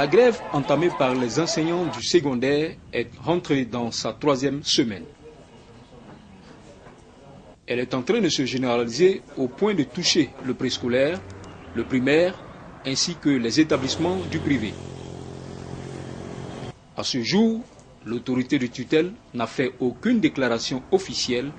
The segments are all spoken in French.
La grève entamée par les enseignants du secondaire est rentrée dans sa 3e semaine. Elle est en train de se généraliser au point de toucher le préscolaire, le primaire ainsi que les établissements du privé. À ce jour, l'autorité de tutelle n'a fait aucune déclaration officielle,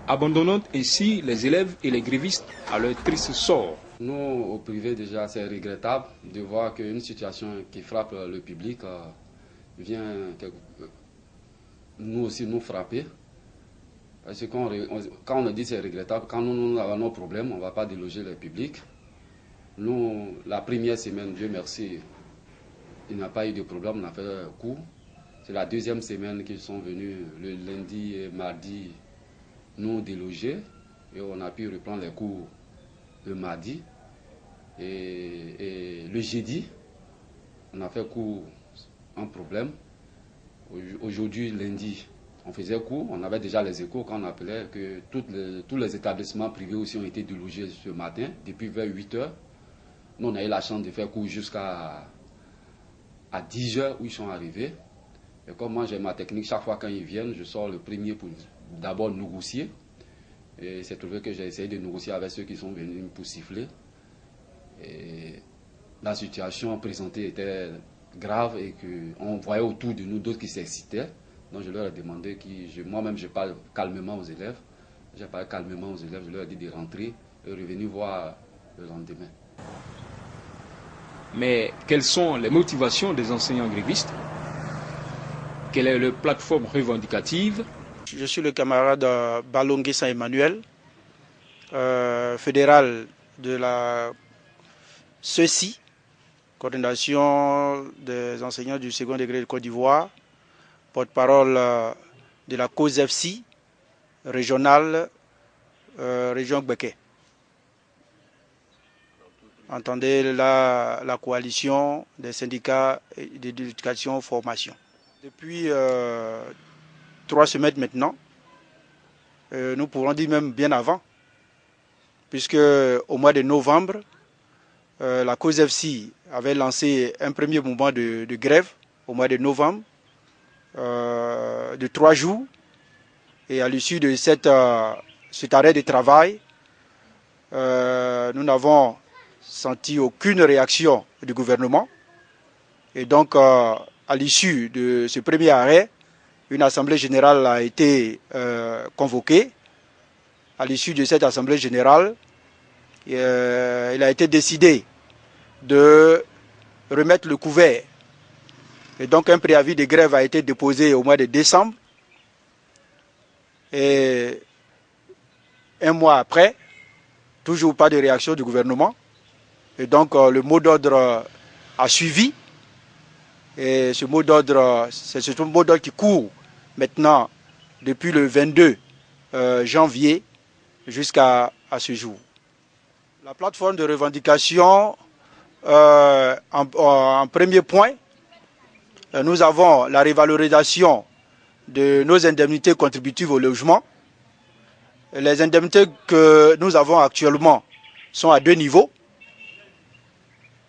abandonnant ainsi les élèves et les grévistes à leur triste sort. Nous, au privé, déjà, c'est regrettable de voir qu'une situation qui frappe le public vient nous aussi nous frapper. Parce que quand on dit que c'est regrettable, quand nous avons nos problèmes, on ne va pas déloger le public. Nous, la première semaine, Dieu merci, il n'y a pas eu de problème, on a fait cours. C'est la 2e semaine qu'ils sont venus, le lundi et mardi, nous déloger. Et on a pu reprendre les cours le mardi. Et le jeudi, on a fait cours en problème. Aujourd'hui, lundi, on faisait cours. On avait déjà les échos quand on appelait que tous les établissements privés aussi ont été délogés ce matin, depuis vers 8 h. Nous, on a eu la chance de faire cours jusqu'à 10 h où ils sont arrivés. Et comme moi, j'ai ma technique, chaque fois quand ils viennent, je sors le premier pour d'abord négocier. Et c'est trouvé que j'ai essayé de négocier avec ceux qui sont venus pour siffler. Et la situation présentée était grave et qu'on voyait autour de nous d'autres qui s'excitaient. Donc je leur ai demandé, moi-même je parle calmement aux élèves. J'ai parlé calmement aux élèves, je leur ai dit de rentrer et revenir voir le lendemain. Mais quelles sont les motivations des enseignants grévistes? Quelle est leur plateforme revendicative? Je suis le camarade Balongué Saint-Emmanuel, fédéral de la CECI, coordination des enseignants du second degré de Côte d'Ivoire, porte-parole de la COSEFSI, régionale, région Gbeke. Entendez la coalition des syndicats d'éducation formation. Depuis 3 semaines maintenant, nous pourrons dire même bien avant, puisque au mois de novembre, la COSEFSI avait lancé un premier mouvement de grève au mois de novembre, de 3 jours, et à l'issue de cet arrêt de travail, nous n'avons senti aucune réaction du gouvernement, et donc à l'issue de ce premier arrêt, une assemblée générale a été convoquée. À l'issue de cette assemblée générale, il a été décidé de remettre le couvert. Et donc un préavis de grève a été déposé au mois de décembre. Et un mois après, toujours pas de réaction du gouvernement. Et donc le mot d'ordre a suivi. Et ce mot d'ordre, c'est ce mot d'ordre qui court maintenant depuis le 22 janvier jusqu'à ce jour. La plateforme de revendication, en premier point, nous avons la revalorisation de nos indemnités contributives au logement. Les indemnités que nous avons actuellement sont à 2 niveaux,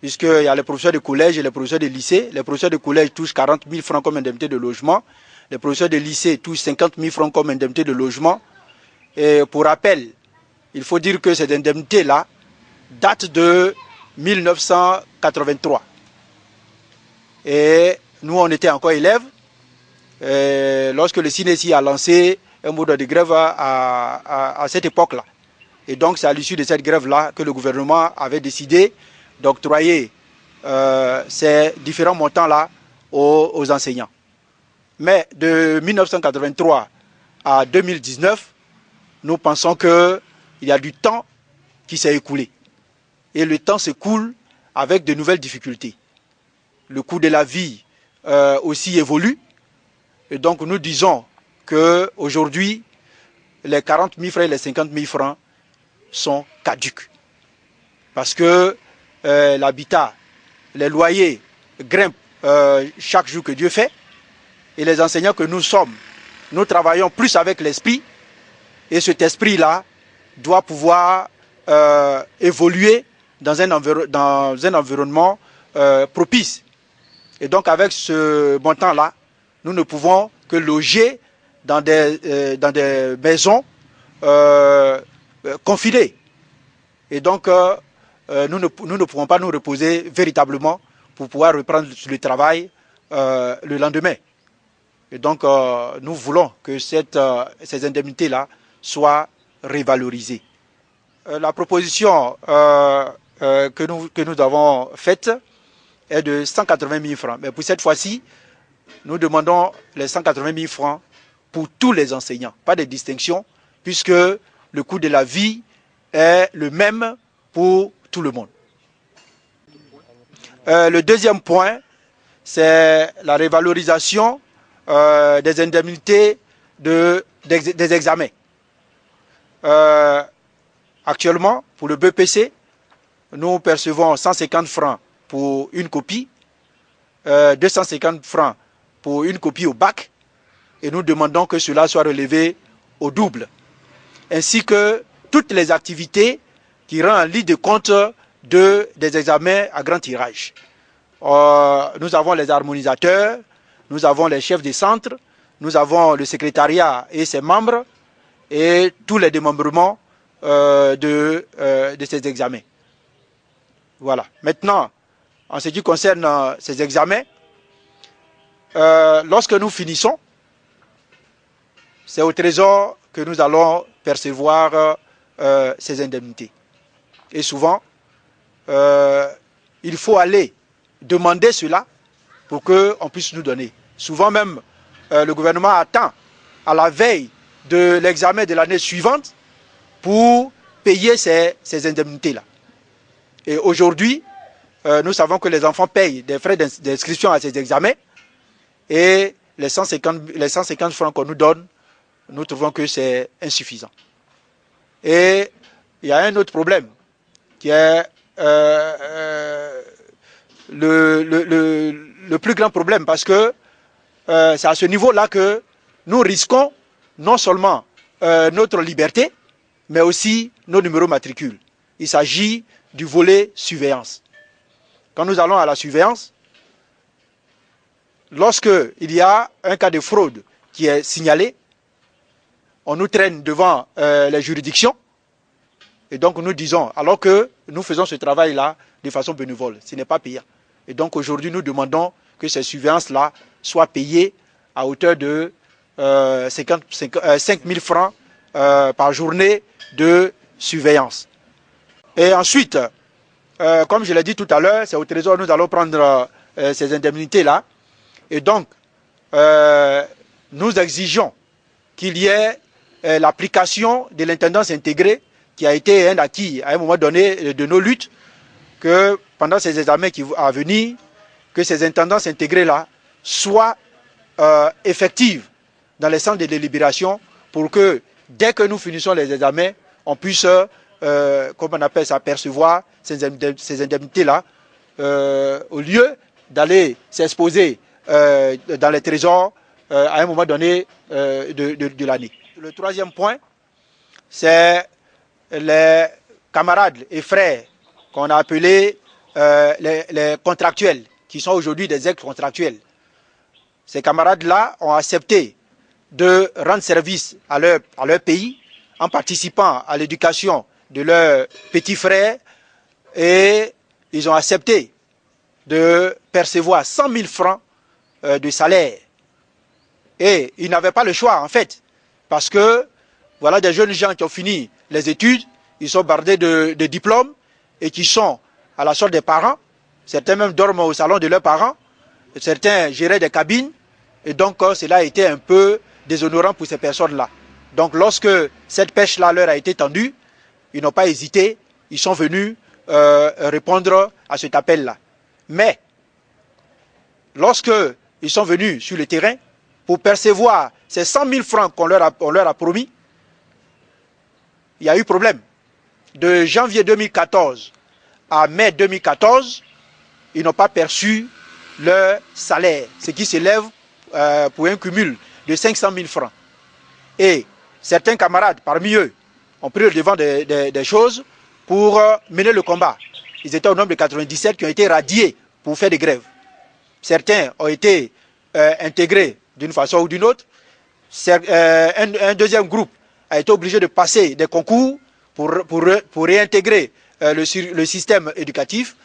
puisqu'il y a les professeurs de collège et les professeurs de lycée. Les professeurs de collège touchent 40 000 francs comme indemnité de logement. Les professeurs de lycée touchent 50 000 francs comme indemnité de logement. Et pour rappel, il faut dire que cette indemnité-là date de 1983. Et nous, on était encore élèves lorsque le CNESI a lancé un mot de grève à cette époque-là. Et donc, c'est à l'issue de cette grève-là que le gouvernement avait décidé d'octroyer ces différents montants-là aux enseignants. Mais de 1983 à 2019, nous pensons qu'il y a du temps qui s'est écoulé. Et le temps s'écoule avec de nouvelles difficultés. Le coût de la vie aussi évolue. Et donc nous disons qu'aujourd'hui, les 40 000 francs et les 50 000 francs sont caducs. Parce que l'habitat, les loyers grimpent chaque jour que Dieu fait. Et les enseignants que nous sommes, nous travaillons plus avec l'esprit. Et cet esprit-là doit pouvoir évoluer dans un environnement propice Et donc avec ce montant-là, nous ne pouvons que loger dans des maisons confinées. Et donc nous ne pourrons pas nous reposer véritablement pour pouvoir reprendre le travail le lendemain. Et donc nous voulons que ces indemnités-là soient révalorisées. La proposition que nous avons faite est de 180 000 francs. Mais pour cette fois-ci, nous demandons les 180 000 francs pour tous les enseignants, pas de distinction, puisque le coût de la vie est le même pour tout le monde. Le deuxième point, c'est la révalorisation des indemnités des examens. Actuellement, pour le BPC, nous percevons 150 francs pour une copie, 250 francs pour une copie au bac, et nous demandons que cela soit relevé au double, ainsi que toutes les activités qui rendent en ligne de compte des examens à grand tirage. Nous avons les harmonisateurs, nous avons les chefs des centres, nous avons le secrétariat et ses membres, et tous les démembrements de ces examens. Voilà. Maintenant, en ce qui concerne ces examens, lorsque nous finissons, c'est au Trésor que nous allons percevoir ces indemnités. Et souvent, il faut aller demander cela pour qu'on puisse nous donner. Souvent même, le gouvernement attend à la veille de l'examen de l'année suivante pour payer ces indemnités-là. Et aujourd'hui, nous savons que les enfants payent des frais d'inscription à ces examens et les 150 francs qu'on nous donne, nous trouvons que c'est insuffisant. Et il y a un autre problème qui est le plus grand problème, parce que c'est à ce niveau-là que nous risquons non seulement notre liberté, mais aussi nos numéros matricules. Il s'agit du volet surveillance. Quand nous allons à la surveillance, lorsque il y a un cas de fraude qui est signalé, on nous traîne devant les juridictions, et donc nous disons, alors que nous faisons ce travail-là de façon bénévole, ce n'est pas payant. Et donc aujourd'hui, nous demandons que ces surveillances-là soient payées à hauteur de 5 000 francs par journée de surveillance. Et ensuite, comme je l'ai dit tout à l'heure, c'est au Trésor que nous allons prendre ces indemnités-là. Et donc, nous exigeons qu'il y ait l'application de l'intendance intégrée qui a été un acquis à un moment donné de nos luttes, que pendant ces examens à venir, que ces intendances intégrées-là soient effectives dans les centres de délibération pour que dès que nous finissons les examens, on puisse, comme on appelle ça, percevoir ces indemnités-là, au lieu d'aller s'exposer dans les trésors à un moment donné de l'année. Le troisième point, c'est les camarades et frères qu'on a appelés les contractuels, qui sont aujourd'hui des ex-contractuels. Ces camarades-là ont accepté de rendre service à leur pays en participant à l'éducation de leurs petits frères, et ils ont accepté de percevoir 100 000 francs de salaire. Et ils n'avaient pas le choix en fait, parce que voilà des jeunes gens qui ont fini les études, ils sont bardés de diplômes et qui sont à la sorte des parents. Certains même dorment au salon de leurs parents, certains géraient des cabines, et donc cela a été un peu déshonorant pour ces personnes-là. Donc lorsque cette pêche-là leur a été tendue, ils n'ont pas hésité, ils sont venus répondre à cet appel-là. Mais lorsque ils sont venus sur le terrain pour percevoir ces 100 000 francs qu'on leur a promis, il y a eu problème. De janvier 2014 à mai 2014, ils n'ont pas perçu leur salaire, ce qui s'élève pour un cumul de 500 000 francs. Et certains camarades parmi eux ont pris le devant des choses pour mener le combat. Ils étaient au nombre de 97 qui ont été radiés pour faire des grèves. certains ont été intégrés d'une façon ou d'une autre. Un deuxième groupe a été obligé de passer des concours pour réintégrer le système éducatif.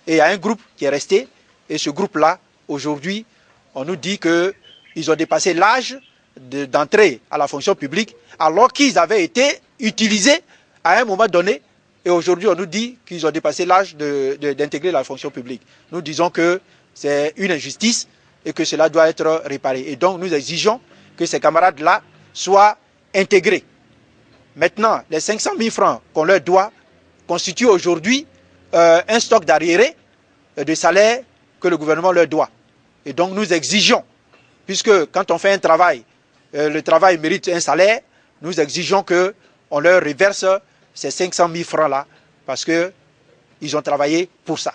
Et il y a un groupe qui est resté. Et ce groupe-là, aujourd'hui, on nous dit qu'ils ont dépassé l'âge d'entrer à la fonction publique alors qu'ils avaient été utilisés à un moment donné. Et aujourd'hui, on nous dit qu'ils ont dépassé l'âge d'intégrer la fonction publique. Nous disons que c'est une injustice et que cela doit être réparé. Et donc, nous exigeons que ces camarades-là soient intégrés. Maintenant, les 500 000 francs qu'on leur doit constituent aujourd'hui un stock d'arriérés de salaire que le gouvernement leur doit. Et donc, nous exigeons, puisque quand on fait un travail, le travail mérite un salaire, nous exigeons qu'on leur reverse ces 500 000 francs-là, parce qu'ils ont travaillé pour ça.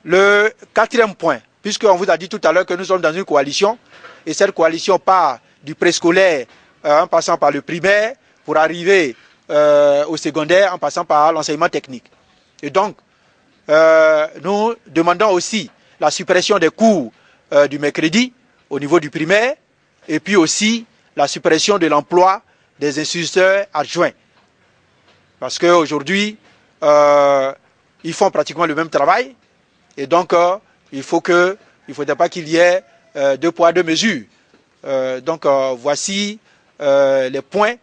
Le quatrième point, puisqu'on vous a dit tout à l'heure que nous sommes dans une coalition, et cette coalition part du préscolaire en passant par le primaire, pour arriver au secondaire, en passant par l'enseignement technique. Et donc, nous demandons aussi la suppression des cours du mercredi au niveau du primaire, et puis aussi la suppression de l'emploi des instituteurs adjoints. Parce qu'aujourd'hui, ils font pratiquement le même travail. Et donc, il ne faudrait pas qu'il y ait deux poids, deux mesures. Donc, voici les points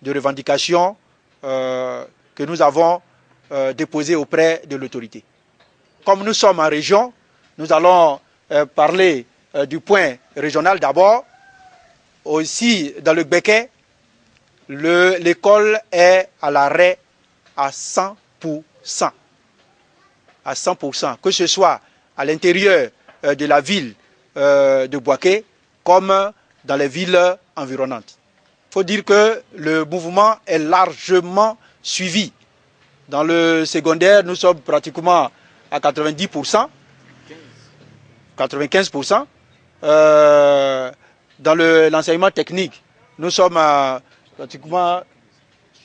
de revendication que nous avons déposés auprès de l'autorité. Comme nous sommes en région, nous allons parler du point régional d'abord. Aussi, dans le Béquet, l'école est à l'arrêt à 100%. À 100%, que ce soit à l'intérieur de la ville de Boaké comme dans les villes environnantes. Il faut dire que le mouvement est largement suivi. Dans le secondaire, nous sommes pratiquement à 90%, 95%. Dans l'enseignement technique, nous sommes à pratiquement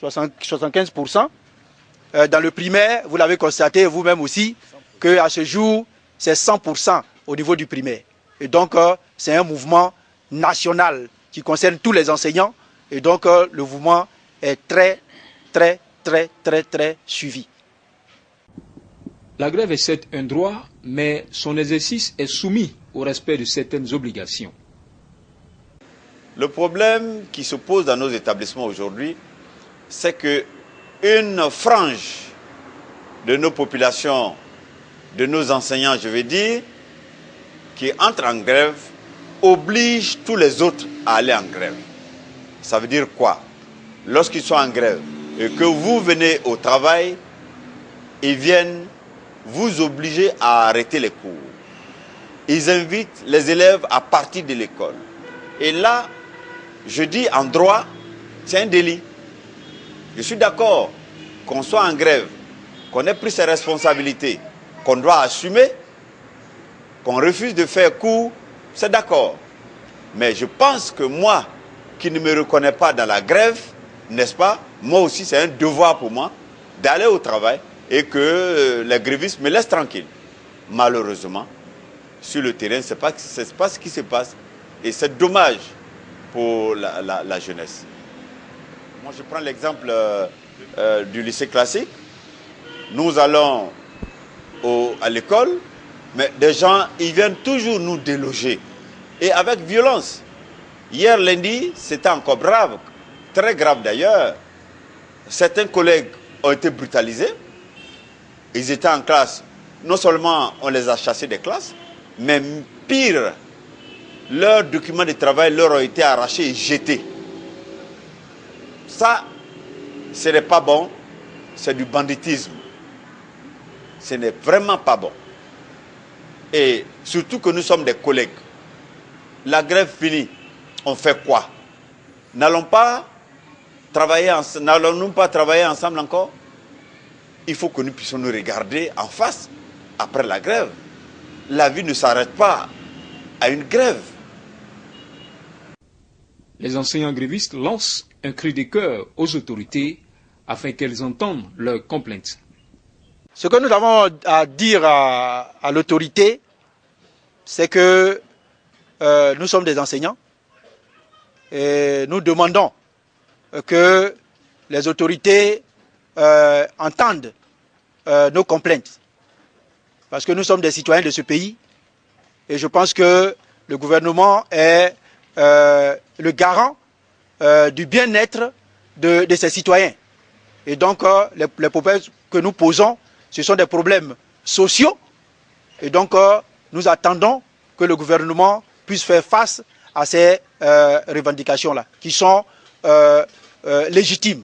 75%. Dans le primaire, vous l'avez constaté vous-même aussi, qu'à ce jour, c'est 100% au niveau du primaire. Et donc, c'est un mouvement national qui concerne tous les enseignants. Et donc, le mouvement est très suivi. La grève est certes un droit, mais son exercice est soumis au respect de certaines obligations. Le problème qui se pose dans nos établissements aujourd'hui, c'est qu'une frange de nos populations, de nos enseignants, je vais dire, qui entrent en grève, oblige tous les autres à aller en grève. Ça veut dire quoi? Lorsqu'ils sont en grève et que vous venez au travail, ils viennent vous obliger à arrêter les cours. Ils invitent les élèves à partir de l'école. Et là, je dis en droit, c'est un délit. Je suis d'accord qu'on soit en grève, qu'on ait pris ses responsabilités, qu'on doit assumer, qu'on refuse de faire cours, c'est d'accord. Mais je pense que moi, qui ne me reconnais pas dans la grève, n'est-ce pas, moi aussi c'est un devoir pour moi d'aller au travail et que les grévistes me laissent tranquille. Malheureusement, sur le terrain, ce n'est pas ce qui se passe. Et c'est dommage pour la jeunesse. Moi, je prends l'exemple du lycée classique. Nous allons à l'école, mais des gens, ils viennent toujours nous déloger. Et avec violence. Hier lundi, c'était encore grave, très grave d'ailleurs. Certains collègues ont été brutalisés. Ils étaient en classe. Non seulement on les a chassés des classes, mais pire, leurs documents de travail leur ont été arrachés et jetés. Ça, ce n'est pas bon, c'est du banditisme. Ce n'est vraiment pas bon. Et surtout que nous sommes des collègues. La grève finie, on fait quoi? N'allons-nous pas travailler ensemble encore? Il faut que nous puissions nous regarder en face après la grève. La vie ne s'arrête pas à une grève. Les enseignants grévistes lancent un cri de cœur aux autorités afin qu'elles entendent leurs complaintes. Ce que nous avons à dire à l'autorité, c'est que nous sommes des enseignants et nous demandons que les autorités entendent nos complaintes. Parce que nous sommes des citoyens de ce pays et je pense que le gouvernement est le garant du bien-être de ses citoyens. Et donc, les problèmes que nous posons, ce sont des problèmes sociaux. Et donc, nous attendons que le gouvernement puisse faire face à ces revendications-là, qui sont légitimes.